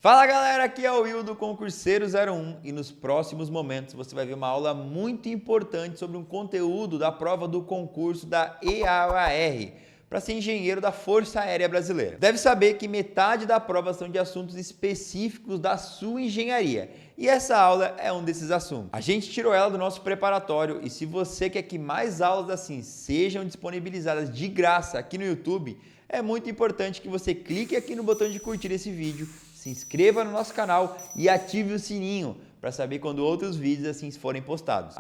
Fala galera, aqui é o Will do Concurseiro 01 e nos próximos momentos você vai ver uma aula muito importante sobre um conteúdo da prova do concurso da EAOAR para ser engenheiro da Força Aérea Brasileira. Deve saber que metade da prova são de assuntos específicos da sua engenharia e essa aula é um desses assuntos. A gente tirou ela do nosso preparatório e se você quer que mais aulas assim sejam disponibilizadas de graça aqui no YouTube, é muito importante que você clique aqui no botão de curtir esse vídeo, se inscreva no nosso canal e ative o sininho para saber quando outros vídeos assim forem postados.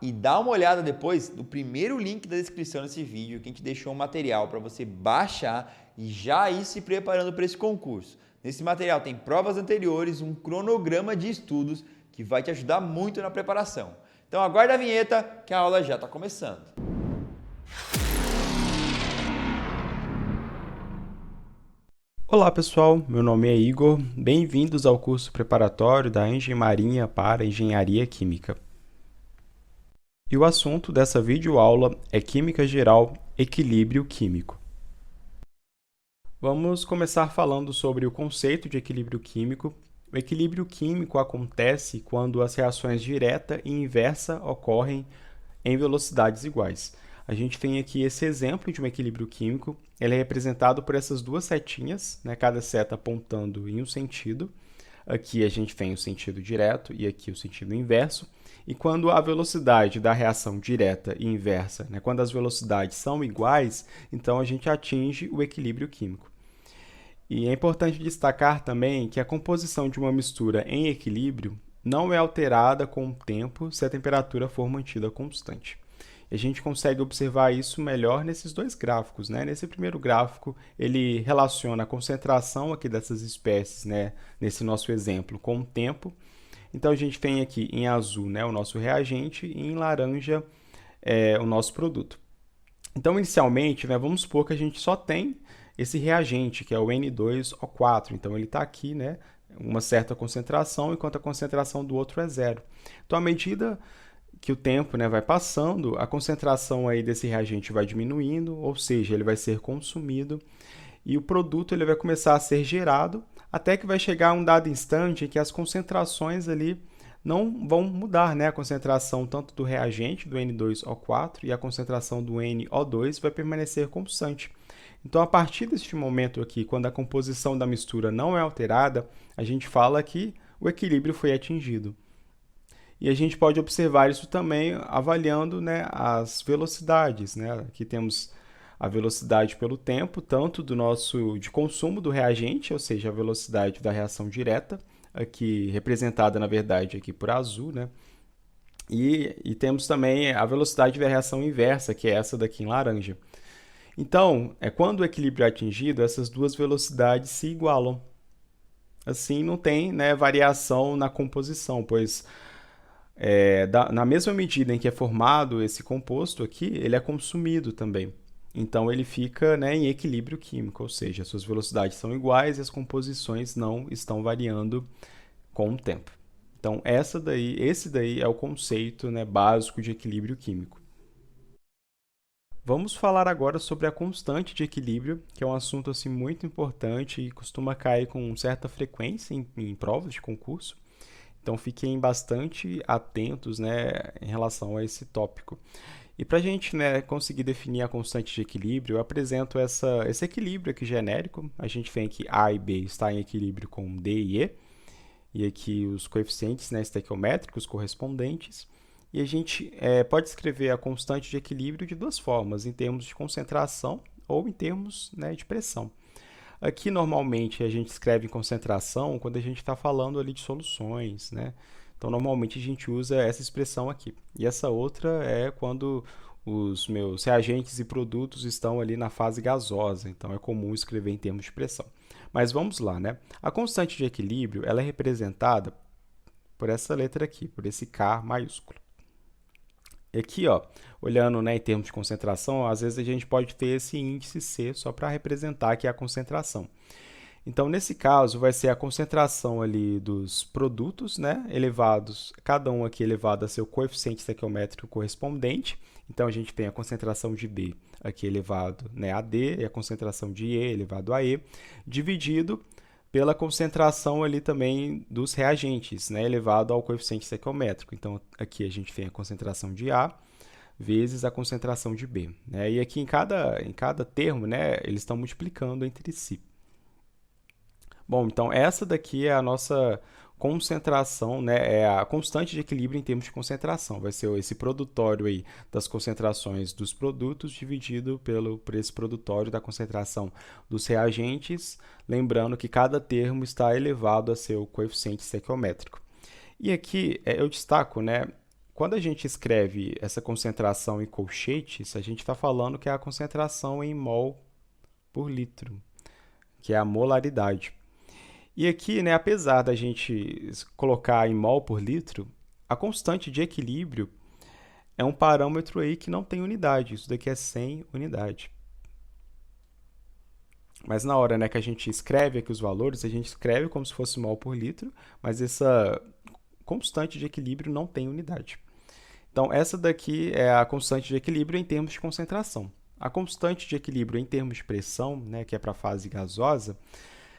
E dá uma olhada depois no primeiro link da descrição desse vídeo que a gente deixou um material para você baixar e já ir se preparando para esse concurso. Nesse material tem provas anteriores, um cronograma de estudos que vai te ajudar muito na preparação. Então aguarda a vinheta que a aula já está começando. Olá pessoal, meu nome é Igor, bem-vindos ao curso preparatório da Engenharia para Engenharia Química. E o assunto dessa videoaula é Química Geral, Equilíbrio Químico. Vamos começar falando sobre o conceito de equilíbrio químico. O equilíbrio químico acontece quando as reações direta e inversa ocorrem em velocidades iguais. A gente tem aqui esse exemplo de um equilíbrio químico. Ele é representado por essas duas setinhas, né? Cada seta apontando em um sentido. Aqui a gente tem o sentido direto e aqui o sentido inverso. E quando a velocidade da reação direta e inversa, né? Quando as velocidades são iguais, então a gente atinge o equilíbrio químico. E é importante destacar também que a composição de uma mistura em equilíbrio não é alterada com o tempo se a temperatura for mantida constante. A gente consegue observar isso melhor nesses dois gráficos, né? Nesse primeiro gráfico, ele relaciona a concentração aqui dessas espécies, né? Nesse nosso exemplo, com o tempo. Então, a gente tem aqui em azul, né, o nosso reagente e em laranja o nosso produto. Então, inicialmente, né, vamos supor que a gente só tem esse reagente, que é o N2O4. Então, ele está aqui, né, uma certa concentração, enquanto a concentração do outro é zero. Então, à medida que o tempo, né, vai passando, a concentração aí desse reagente vai diminuindo, ou seja, ele vai ser consumido e o produto ele vai começar a ser gerado até que vai chegar um dado instante em que as concentrações ali não vão mudar, né? A concentração tanto do reagente, do N2O4, e a concentração do NO2 vai permanecer constante. Então, a partir deste momento aqui, quando a composição da mistura não é alterada, a gente fala que o equilíbrio foi atingido. E a gente pode observar isso também avaliando, né, as velocidades, né? Aqui temos a velocidade pelo tempo, tanto de consumo do reagente, ou seja, a velocidade da reação direta, aqui representada, na verdade, aqui por azul, né? E temos também a velocidade da reação inversa, que é essa daqui em laranja. Então, quando o equilíbrio é atingido, essas duas velocidades se igualam. Assim, não tem, né, variação na composição, pois na mesma medida em que é formado esse composto aqui, ele é consumido também. Então, ele fica, né, em equilíbrio químico, ou seja, as suas velocidades são iguais e as composições não estão variando com o tempo. Então, esse daí é o conceito, né, básico de equilíbrio químico. Vamos falar agora sobre a constante de equilíbrio, que é um assunto assim, muito importante e costuma cair com certa frequência em provas de concurso. Então, fiquem bastante atentos, né, em relação a esse tópico. E para a gente, né, conseguir definir a constante de equilíbrio, eu apresento esse equilíbrio aqui genérico. A gente tem que A e B está em equilíbrio com D e E. E aqui os coeficientes, né, estequiométricos correspondentes. E a gente pode escrever a constante de equilíbrio de duas formas, em termos de concentração ou em termos, né, de pressão. Aqui, normalmente, a gente escreve em concentração quando a gente está falando ali de soluções, né? Então, normalmente, a gente usa essa expressão aqui. E essa outra é quando os meus reagentes e produtos estão ali na fase gasosa. Então, é comum escrever em termos de pressão. Mas vamos lá, né? A constante de equilíbrio, ela é representada por essa letra aqui, por esse K maiúsculo. E aqui, ó, olhando, né, em termos de concentração, às vezes a gente pode ter esse índice C só para representar aqui a concentração. Então, nesse caso, vai ser a concentração ali dos produtos, né, elevados, cada um aqui elevado a seu coeficiente estequiométrico correspondente. Então, a gente tem a concentração de B aqui elevado, né, a D, e a concentração de E elevado a E, dividido pela concentração ali também dos reagentes, né, elevado ao coeficiente estequiométrico. Então, aqui a gente tem a concentração de A vezes a concentração de B, né? E aqui em cada termo, né, eles estão multiplicando entre si. Bom, então essa daqui é a nossa concentração, né, é a constante de equilíbrio em termos de concentração. Vai ser esse produtório aí das concentrações dos produtos dividido por esse produtório da concentração dos reagentes, lembrando que cada termo está elevado a seu coeficiente estequiométrico. E aqui eu destaco, né, quando a gente escreve essa concentração em colchetes, a gente está falando que é a concentração em mol por litro, que é a molaridade. E aqui, né, apesar da gente colocar em mol por litro, a constante de equilíbrio é um parâmetro aí que não tem unidade. Isso daqui é 100 unidade. Mas na hora, né, que a gente escreve aqui os valores, a gente escreve como se fosse mol por litro, mas essa constante de equilíbrio não tem unidade. Então, essa daqui é a constante de equilíbrio em termos de concentração. A constante de equilíbrio em termos de pressão, né, que é para a fase gasosa,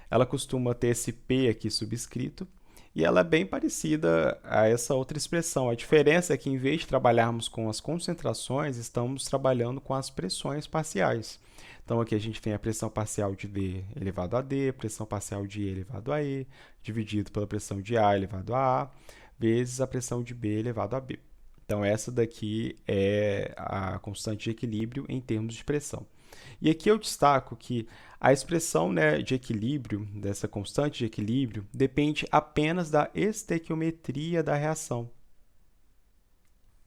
ela costuma ter esse P aqui subscrito, e ela é bem parecida a essa outra expressão. A diferença é que, em vez de trabalharmos com as concentrações, estamos trabalhando com as pressões parciais. Então, aqui a gente tem a pressão parcial de V elevado a D, pressão parcial de E elevado a E, dividido pela pressão de A elevado a A, vezes a pressão de B elevado a B. Então, essa daqui é a constante de equilíbrio em termos de pressão. E aqui eu destaco que a expressão, né, de equilíbrio, dessa constante de equilíbrio, depende apenas da estequiometria da reação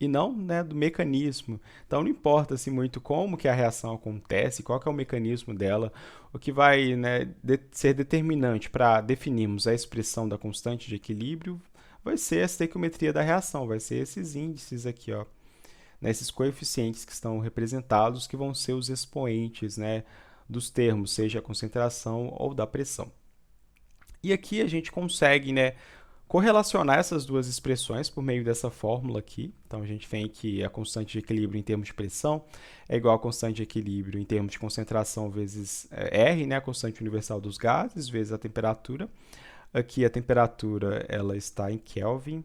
e não, né, do mecanismo. Então não importa assim, muito como que a reação acontece, qual que é o mecanismo dela, o que vai, né, ser determinante para definirmos a expressão da constante de equilíbrio vai ser a estequiometria da reação, vai ser esses índices aqui, ó, nesses coeficientes que estão representados, que vão ser os expoentes, né, dos termos, seja a concentração ou da pressão. E aqui a gente consegue, né, correlacionar essas duas expressões por meio dessa fórmula aqui. Então, a gente tem que a constante de equilíbrio em termos de pressão é igual a constante de equilíbrio em termos de concentração vezes R, né, a constante universal dos gases, vezes a temperatura. Aqui a temperatura ela está em Kelvin,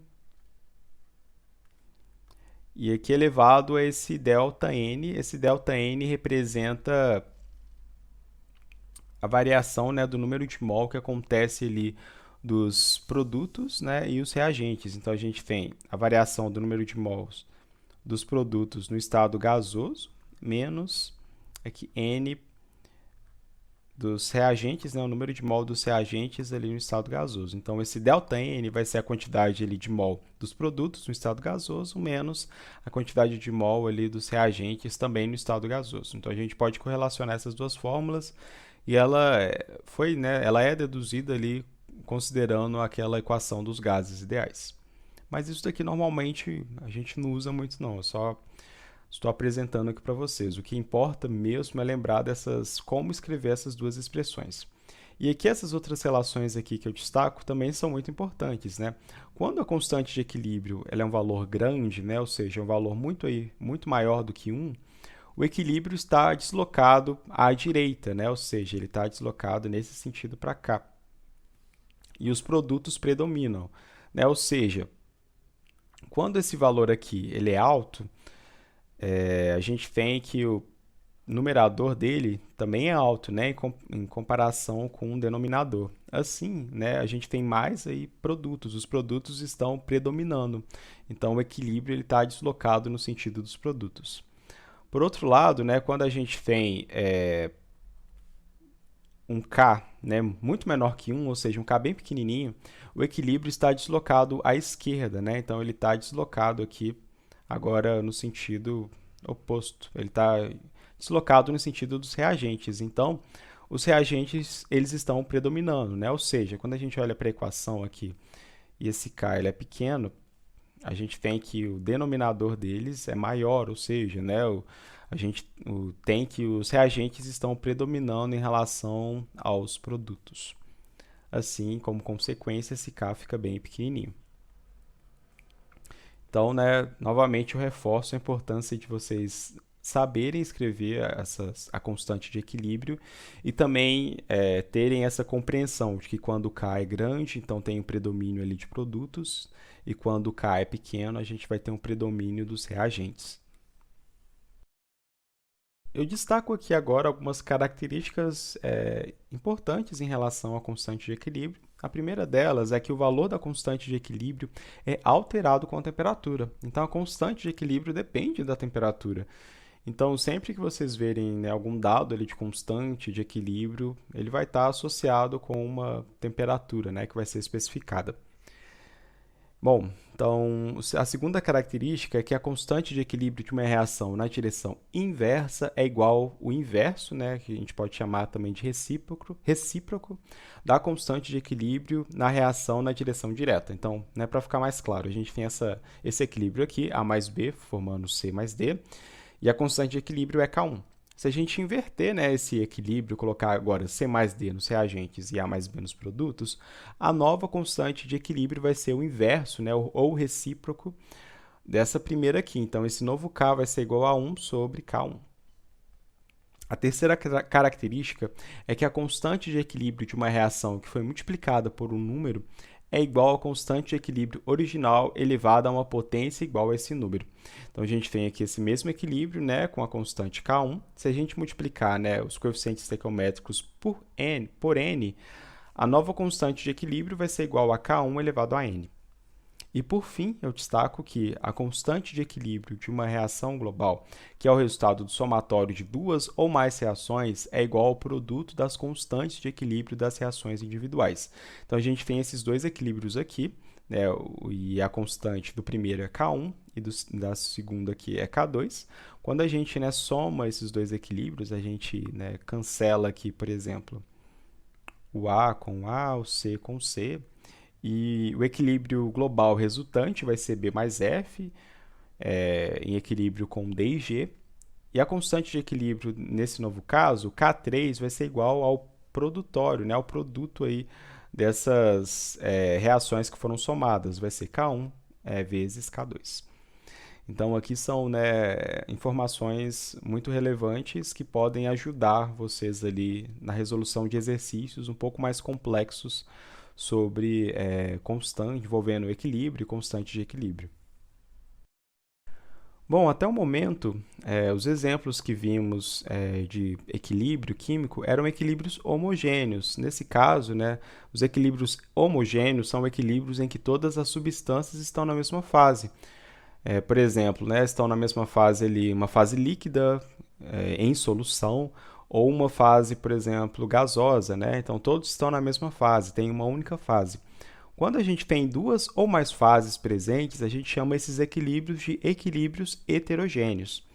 e aqui elevado a esse ΔN. Esse ΔN representa a variação, né, do número de mol que acontece ali dos produtos, né, e os reagentes. Então, a gente tem a variação do número de mols dos produtos no estado gasoso, menos aqui N dos reagentes, né, o número de mol dos reagentes ali no estado gasoso. Então, esse ΔN vai ser a quantidade ali de mol dos produtos no estado gasoso, menos a quantidade de mol ali dos reagentes também no estado gasoso. Então, a gente pode correlacionar essas duas fórmulas e ela é deduzida ali considerando aquela equação dos gases ideais. Mas isso daqui normalmente a gente não usa muito não, eu só estou apresentando aqui para vocês. O que importa mesmo é lembrar como escrever essas duas expressões. E aqui essas outras relações aqui que eu destaco também são muito importantes, né? Quando a constante de equilíbrio ela é um valor grande, né? Ou seja, um valor muito maior do que 1, o equilíbrio está deslocado à direita, né? Ou seja, ele está deslocado nesse sentido para cá. E os produtos predominam, né? Ou seja, quando esse valor aqui ele é alto, a gente tem que o numerador dele também é alto, né, em comparação com o denominador. Assim, né, a gente tem mais aí produtos, os produtos estão predominando, então o equilíbrio está deslocado no sentido dos produtos. Por outro lado, né, quando a gente tem um K, né, muito menor que 1, ou seja, um K bem pequenininho, o equilíbrio está deslocado à esquerda, né, então ele está deslocado aqui agora no sentido oposto, ele está deslocado no sentido dos reagentes. Então, os reagentes eles estão predominando, né? Ou seja, quando a gente olha para a equação aqui e esse K ele é pequeno, a gente tem que o denominador deles é maior, ou seja, né, tem que os reagentes estão predominando em relação aos produtos. Assim, como consequência, esse K fica bem pequenininho. Então, né, novamente eu reforço a importância de vocês saberem escrever a constante de equilíbrio e também terem essa compreensão de que quando K é grande, então tem um predomínio ali de produtos, e quando K é pequeno, a gente vai ter um predomínio dos reagentes. Eu destaco aqui agora algumas características importantes em relação à constante de equilíbrio. A primeira delas é que o valor da constante de equilíbrio é alterado com a temperatura. Então, a constante de equilíbrio depende da temperatura. Então, sempre que vocês verem, né, algum dado ali de constante de equilíbrio, ele vai estar associado com uma temperatura, né, que vai ser especificada. Bom, então a segunda característica é que a constante de equilíbrio de uma reação na direção inversa é igual ao inverso, né, que a gente pode chamar também de recíproco da constante de equilíbrio na reação na direção direta. Então, né, para ficar mais claro, a gente tem esse equilíbrio aqui, A mais B, formando C mais D, e a constante de equilíbrio é K1. Se a gente inverter, né, esse equilíbrio, colocar agora C mais D nos reagentes e A mais B nos produtos, a nova constante de equilíbrio vai ser o inverso, né, ou o recíproco dessa primeira aqui. Então, esse novo K vai ser igual a 1 sobre K1. A terceira característica é que a constante de equilíbrio de uma reação que foi multiplicada por um número é igual à constante de equilíbrio original elevada a uma potência igual a esse número. Então, a gente tem aqui esse mesmo equilíbrio, né, com a constante K1. Se a gente multiplicar, né, os coeficientes estequiométricos por n, a nova constante de equilíbrio vai ser igual a K1 elevado a n. E, por fim, eu destaco que a constante de equilíbrio de uma reação global, que é o resultado do somatório de duas ou mais reações, é igual ao produto das constantes de equilíbrio das reações individuais. Então, a gente tem esses dois equilíbrios aqui, né, e a constante do primeiro é K1 e da segunda aqui é K2. Quando a gente, né, soma esses dois equilíbrios, a gente, né, cancela aqui, por exemplo, o A com A, o C com C, e o equilíbrio global resultante vai ser B mais F, em equilíbrio com D e G. E a constante de equilíbrio, nesse novo caso, K3, vai ser igual ao produtório, né, ao produto aí dessas reações que foram somadas. Vai ser K1 vezes K2. Então, aqui são, né, informações muito relevantes que podem ajudar vocês ali na resolução de exercícios um pouco mais complexos sobre constante, envolvendo equilíbrio e constante de equilíbrio. Bom, até o momento, os exemplos que vimos de equilíbrio químico eram equilíbrios homogêneos. Nesse caso, né, os equilíbrios homogêneos são equilíbrios em que todas as substâncias estão na mesma fase. Por exemplo, né, estão na mesma fase ali, uma fase líquida em solução, ou uma fase, por exemplo, gasosa, né? Então, todos estão na mesma fase, tem uma única fase. Quando a gente tem duas ou mais fases presentes, a gente chama esses equilíbrios de equilíbrios heterogêneos.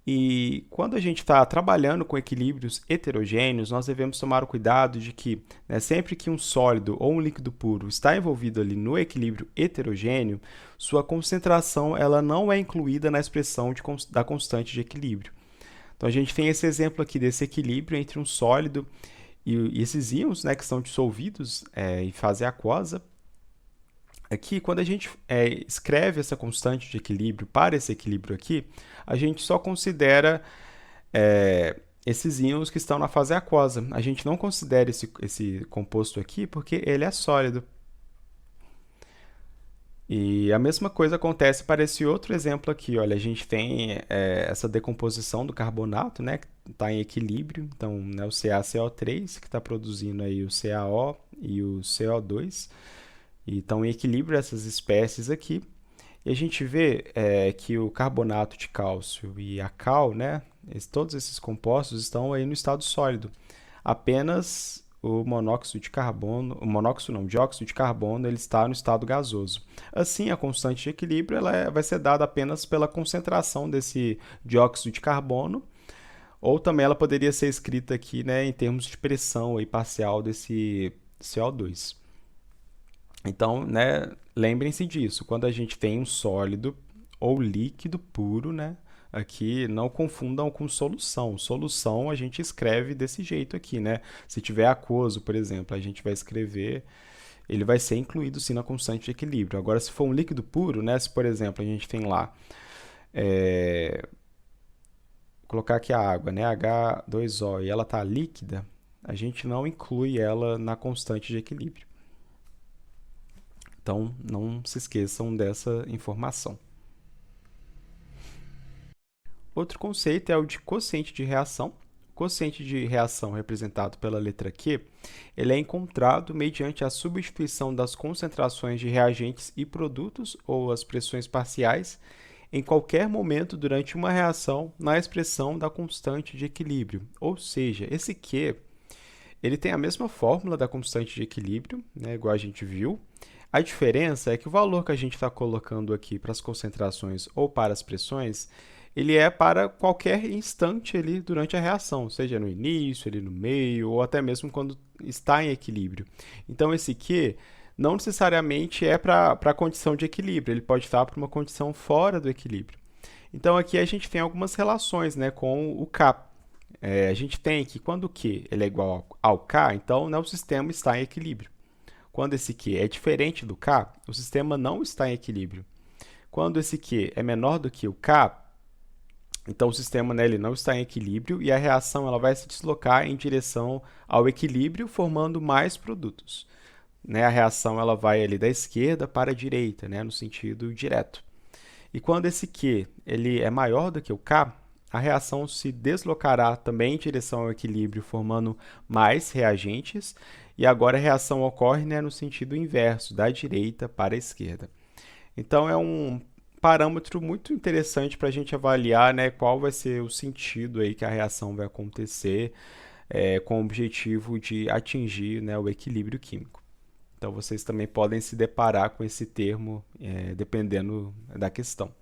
E quando a gente está trabalhando com equilíbrios heterogêneos, nós devemos tomar o cuidado de que, né, sempre que um sólido ou um líquido puro está envolvido ali no equilíbrio heterogêneo, sua concentração ela não é incluída na expressão da constante de equilíbrio. Então, a gente tem esse exemplo aqui desse equilíbrio entre um sólido e esses íons, né, que são dissolvidos em fase aquosa. Aqui, quando a gente escreve essa constante de equilíbrio para esse equilíbrio aqui, a gente só considera esses íons que estão na fase aquosa. A gente não considera esse composto aqui porque ele é sólido. E a mesma coisa acontece para esse outro exemplo aqui. Olha, a gente tem essa decomposição do carbonato, né, que está em equilíbrio. Então, né, o CaCO3, que está produzindo aí o CaO e o CO2. E estão em equilíbrio essas espécies aqui. E a gente vê que o carbonato de cálcio e a cal, né, todos esses compostos estão aí no estado sólido. Apenas o monóxido de carbono, dióxido de carbono, ele está no estado gasoso. Assim, a constante de equilíbrio ela vai ser dada apenas pela concentração desse dióxido de carbono, ou também ela poderia ser escrita aqui, né, em termos de pressão aí, parcial desse CO2. Então, né, lembrem-se disso, quando a gente tem um sólido ou líquido puro, né, aqui não confundam com solução. Solução a gente escreve desse jeito aqui, né? Se tiver aquoso, por exemplo, a gente vai escrever, ele vai ser incluído sim na constante de equilíbrio. Agora, se for um líquido puro, né? Se, por exemplo, a gente tem lá colocar aqui a água, né, H2O, e ela está líquida, a gente não inclui ela na constante de equilíbrio. Então, não se esqueçam dessa informação. Outro conceito é o de quociente de reação. O quociente de reação, representado pela letra Q, ele é encontrado mediante a substituição das concentrações de reagentes e produtos, ou as pressões parciais, em qualquer momento durante uma reação na expressão da constante de equilíbrio. Ou seja, esse Q ele tem a mesma fórmula da constante de equilíbrio, né, igual a gente viu. A diferença é que o valor que a gente está colocando aqui para as concentrações ou para as pressões, ele é para qualquer instante ali durante a reação, seja no início, ali no meio, ou até mesmo quando está em equilíbrio. Então, esse Q não necessariamente é para a condição de equilíbrio, ele pode estar para uma condição fora do equilíbrio. Então, aqui a gente tem algumas relações, né, com o K. A gente tem que quando o Q ele é igual ao K, então, né, o sistema está em equilíbrio. Quando esse Q é diferente do K, o sistema não está em equilíbrio. Quando esse Q é menor do que o K, então o sistema, né, ele não está em equilíbrio e a reação ela vai se deslocar em direção ao equilíbrio, formando mais produtos. Né, a reação ela vai ali da esquerda para a direita, né, no sentido direto. E quando esse Q ele é maior do que o K, a reação se deslocará também em direção ao equilíbrio, formando mais reagentes, e agora a reação ocorre, né, no sentido inverso, da direita para a esquerda. Então, é um parâmetro muito interessante para a gente avaliar, né, qual vai ser o sentido aí que a reação vai acontecer com o objetivo de atingir, né, o equilíbrio químico. Então, vocês também podem se deparar com esse termo, dependendo da questão.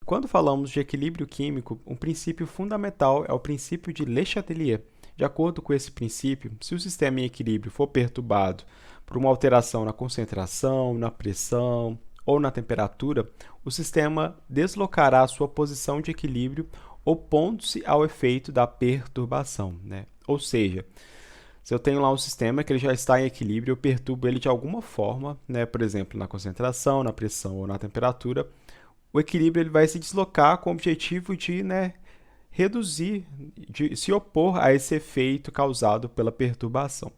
Quando falamos de equilíbrio químico, um princípio fundamental é o princípio de Le Chatelier. De acordo com esse princípio, se o sistema em equilíbrio for perturbado por uma alteração na concentração, na pressão ou na temperatura, o sistema deslocará a sua posição de equilíbrio opondo-se ao efeito da perturbação, né? Ou seja, se eu tenho lá um sistema que ele já está em equilíbrio, eu perturbo ele de alguma forma, né? Por exemplo, na concentração, na pressão ou na temperatura, o equilíbrio ele vai se deslocar com o objetivo de, né, reduzir, de se opor a esse efeito causado pela perturbação.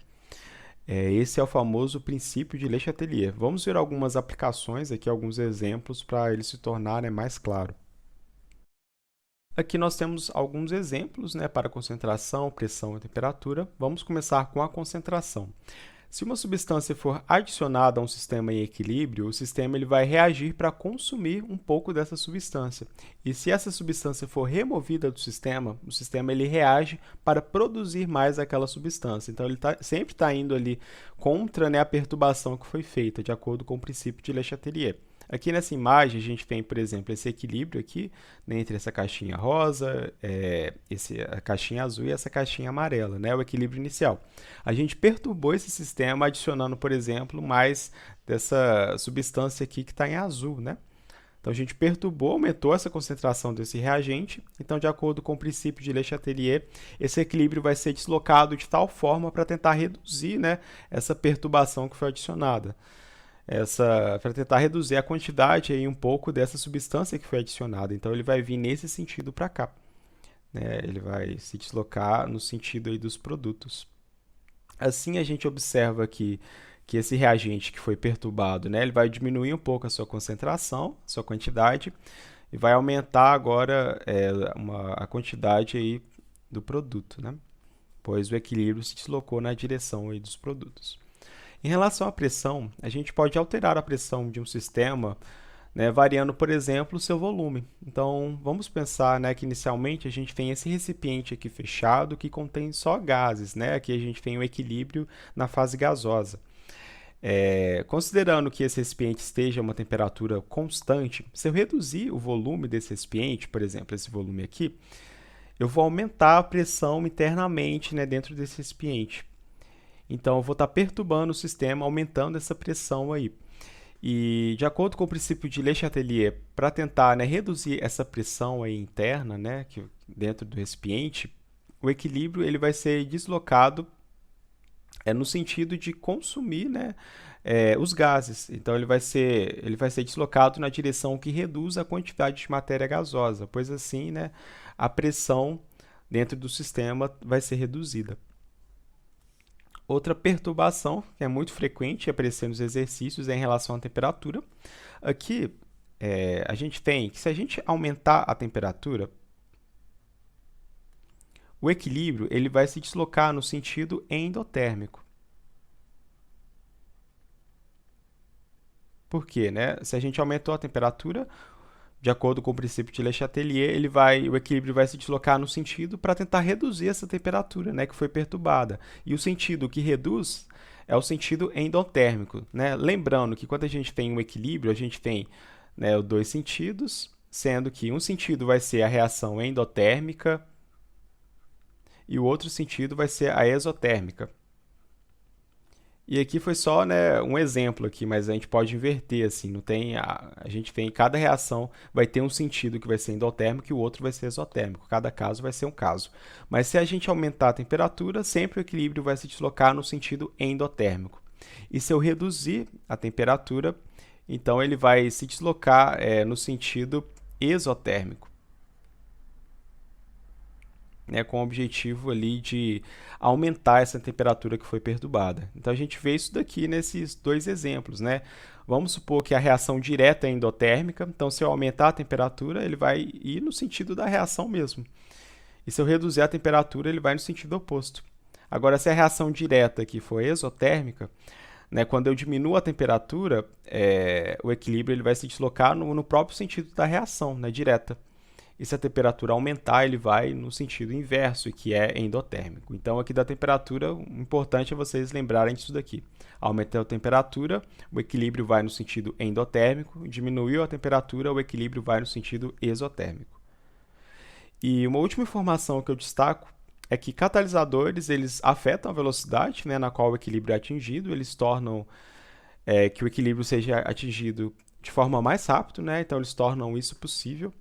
Esse é o famoso princípio de Le Chatelier. Vamos ver algumas aplicações aqui, alguns exemplos para ele se tornar, né, mais claro. Aqui nós temos alguns exemplos, né, para concentração, pressão e temperatura. Vamos começar com a concentração. Se uma substância for adicionada a um sistema em equilíbrio, o sistema ele vai reagir para consumir um pouco dessa substância. E se essa substância for removida do sistema, o sistema ele reage para produzir mais aquela substância. Então, ele sempre está indo ali contra, né, a perturbação que foi feita, de acordo com o princípio de Le Chatelier. Aqui nessa imagem, a gente tem, por exemplo, esse equilíbrio aqui, né, entre essa caixinha rosa, a caixinha azul e essa caixinha amarela, né, o equilíbrio inicial. A gente perturbou esse sistema adicionando, por exemplo, mais dessa substância aqui que está em azul, né? Então, a gente perturbou, aumentou essa concentração desse reagente. Então, de acordo com o princípio de Le Chatelier, esse equilíbrio vai ser deslocado de tal forma para tentar reduzir, né, essa perturbação que foi adicionada. Para tentar reduzir a quantidade aí um pouco dessa substância que foi adicionada. Então, ele vai vir nesse sentido para cá, né? Ele vai se deslocar no sentido aí dos produtos. Assim, a gente observa que esse reagente que foi perturbado, né, ele vai diminuir um pouco a sua concentração, a sua quantidade, e vai aumentar agora a quantidade aí do produto, né? Pois o equilíbrio se deslocou na direção aí dos produtos. Em relação à pressão, a gente pode alterar a pressão de um sistema, né, variando, por exemplo, o seu volume. Então, vamos pensar, né, que inicialmente a gente tem esse recipiente aqui fechado que contém só gases, né? Aqui a gente tem o equilíbrio na fase gasosa. Considerando que esse recipiente esteja a uma temperatura constante, se eu reduzir o volume desse recipiente, por exemplo, esse volume aqui, eu vou aumentar a pressão internamente, né, dentro desse recipiente. Então, eu vou estar perturbando o sistema, aumentando essa pressão aí. E, de acordo com o princípio de Le Chatelier, para tentar, né, reduzir essa pressão aí interna, né, dentro do recipiente, o equilíbrio ele vai ser deslocado é no sentido de consumir, né, os gases. Então ele vai ser deslocado na direção que reduz a quantidade de matéria gasosa, pois assim, né, a pressão dentro do sistema vai ser reduzida. Outra perturbação que é muito frequente aparecer nos exercícios é em relação à temperatura. Aqui a gente tem que se a gente aumentar a temperatura, o equilíbrio ele vai se deslocar no sentido endotérmico. Por quê, né? Se a gente aumentou a temperatura, de acordo com o princípio de Le Chatelier, o equilíbrio vai se deslocar no sentido para tentar reduzir essa temperatura, né, que foi perturbada. E o sentido que reduz é o sentido endotérmico, né? Lembrando que quando a gente tem um equilíbrio, a gente tem, né, os dois sentidos, sendo que um sentido vai ser a reação endotérmica e o outro sentido vai ser a exotérmica. E aqui foi só, né, um exemplo aqui, mas a gente pode inverter assim, não tem a gente tem cada reação vai ter um sentido que vai ser endotérmico e o outro vai ser exotérmico. Cada caso vai ser um caso. Mas se a gente aumentar a temperatura, sempre o equilíbrio vai se deslocar no sentido endotérmico. E se eu reduzir a temperatura, então ele vai se deslocar no sentido exotérmico, né, com o objetivo ali de aumentar essa temperatura que foi perturbada. Então a gente vê isso daqui nesses dois exemplos, né? Vamos supor que a reação direta é endotérmica, então se eu aumentar a temperatura, ele vai ir no sentido da reação mesmo. E se eu reduzir a temperatura, ele vai no sentido oposto. Agora, se a reação direta aqui for exotérmica, né, quando eu diminuo a temperatura, o equilíbrio ele vai se deslocar no próprio sentido da reação, né, direta. E se a temperatura aumentar, ele vai no sentido inverso, que é endotérmico. Então, aqui da temperatura, o importante é vocês lembrarem disso daqui. Aumentou a temperatura, o equilíbrio vai no sentido endotérmico. Diminuiu a temperatura, o equilíbrio vai no sentido exotérmico. E uma última informação que eu destaco é que catalisadores eles afetam a velocidade, né, na qual o equilíbrio é atingido. Eles tornam que o equilíbrio seja atingido de forma mais rápida, né? Então, eles tornam isso possível.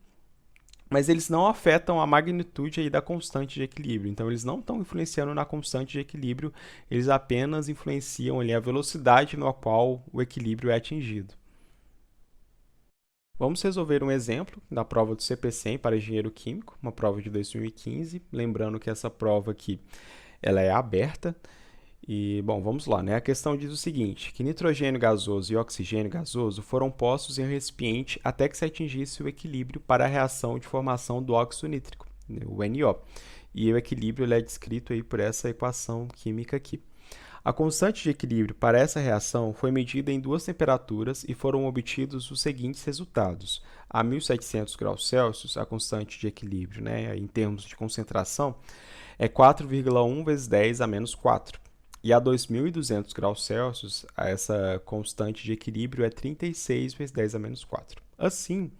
Mas eles não afetam a magnitude aí da constante de equilíbrio. Então, eles não estão influenciando na constante de equilíbrio, eles apenas influenciam ali a velocidade na qual o equilíbrio é atingido. Vamos resolver um exemplo da prova do CP100 para engenheiro químico, uma prova de 2015. Lembrando que essa prova aqui ela é aberta. E, bom, vamos lá, né? A questão diz o seguinte, que nitrogênio gasoso e oxigênio gasoso foram postos em um recipiente até que se atingisse o equilíbrio para a reação de formação do óxido nítrico, o NO. E o equilíbrio ele é descrito aí por essa equação química aqui. A constante de equilíbrio para essa reação foi medida em duas temperaturas e foram obtidos os seguintes resultados. A 1700 graus Celsius, a constante de equilíbrio, né, em termos de concentração, é 4,1 vezes 10 a menos 4. E a 2.200 graus Celsius, essa constante de equilíbrio é 36 vezes 10 a menos 4. Assim,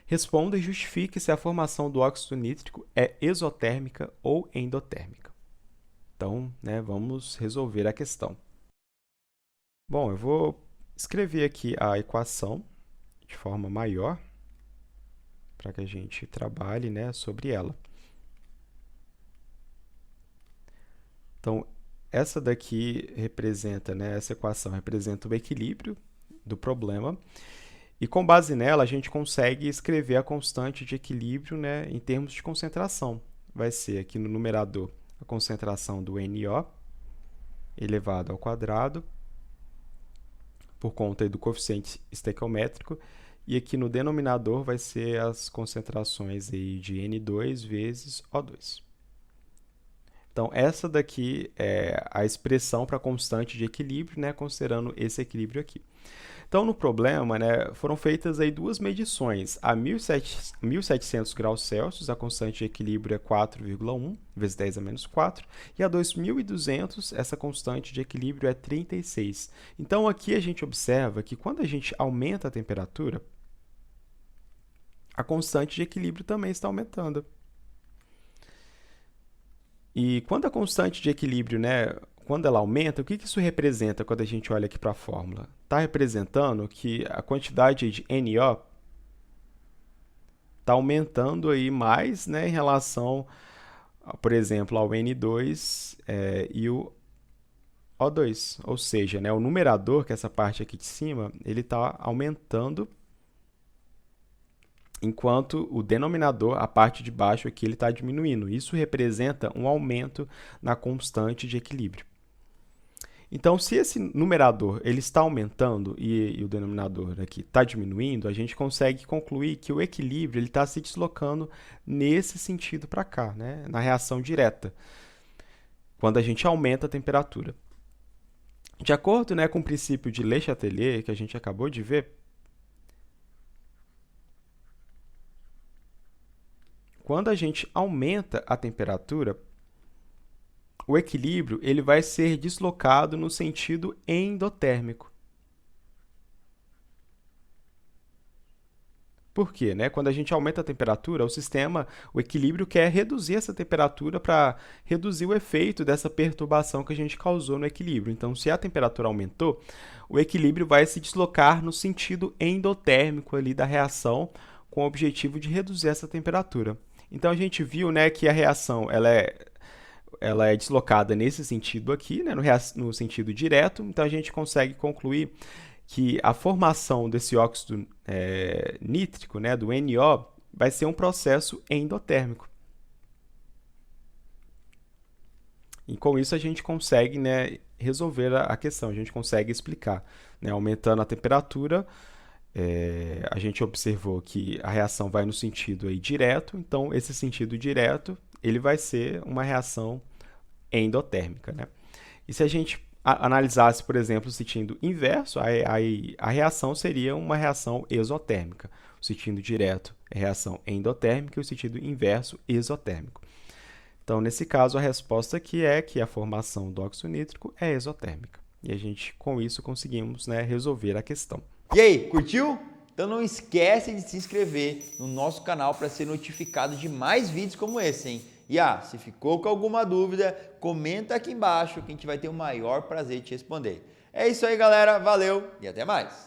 responda e justifique se a formação do óxido nítrico é exotérmica ou endotérmica. Então, né, vamos resolver a questão. Bom, eu vou escrever aqui a equação de forma maior para que a gente trabalhe, né, sobre ela. Então, essa daqui representa, né, essa equação representa o equilíbrio do problema. E com base nela, a gente consegue escrever a constante de equilíbrio, né, em termos de concentração. Vai ser aqui no numerador a concentração do NO elevado ao quadrado por conta do coeficiente estequiométrico. E aqui no denominador vai ser as concentrações aí de N2 vezes O2. Então, essa daqui é a expressão para a constante de equilíbrio, né, considerando esse equilíbrio aqui. Então, no problema, né, foram feitas aí duas medições. A 1700 graus Celsius, a constante de equilíbrio é 4,1 vezes 10 a menos 4. E a 2200, essa constante de equilíbrio é 36. Então, aqui a gente observa que quando a gente aumenta a temperatura, a constante de equilíbrio também está aumentando. E quando a constante de equilíbrio, né, quando ela aumenta, o que isso representa quando a gente olha aqui para a fórmula? Está representando que a quantidade de NO está aumentando aí mais, né, em relação, por exemplo, ao N2 e o O2. Ou seja, né, o numerador, que é essa parte aqui de cima, ele está aumentando, enquanto o denominador, a parte de baixo aqui, ele está diminuindo. Isso representa um aumento na constante de equilíbrio. Então, se esse numerador ele está aumentando e o denominador aqui está diminuindo, a gente consegue concluir que o equilíbrio está se deslocando nesse sentido para cá, né? Na reação direta, quando a gente aumenta a temperatura. De acordo, né, com o princípio de Le Chatelier, que a gente acabou de ver, quando a gente aumenta a temperatura, o equilíbrio ele vai ser deslocado no sentido endotérmico. Por quê? Né? Quando a gente aumenta a temperatura, o equilíbrio quer reduzir essa temperatura para reduzir o efeito dessa perturbação que a gente causou no equilíbrio. Então, se a temperatura aumentou, o equilíbrio vai se deslocar no sentido endotérmico ali da reação, com o objetivo de reduzir essa temperatura. Então, a gente viu, né, que a reação ela é deslocada nesse sentido aqui, né, no sentido direto. Então, a gente consegue concluir que a formação desse óxido nítrico, né, do NO, vai ser um processo endotérmico. E com isso a gente consegue, né, resolver a questão, a gente consegue explicar. Né, aumentando a temperatura, a gente observou que a reação vai no sentido aí direto, então esse sentido direto ele vai ser uma reação endotérmica. Né? E se a gente analisasse, por exemplo, o sentido inverso, a reação seria uma reação exotérmica. O sentido direto é reação endotérmica e o sentido inverso exotérmico. Então, nesse caso, a resposta aqui é que a formação do óxido nítrico é exotérmica. E a gente, com isso, conseguimos, né, resolver a questão. E aí, curtiu? Então não esquece de se inscrever no nosso canal para ser notificado de mais vídeos como esse, hein? E se ficou com alguma dúvida, comenta aqui embaixo que a gente vai ter o maior prazer de te responder. É isso aí, galera. Valeu e até mais!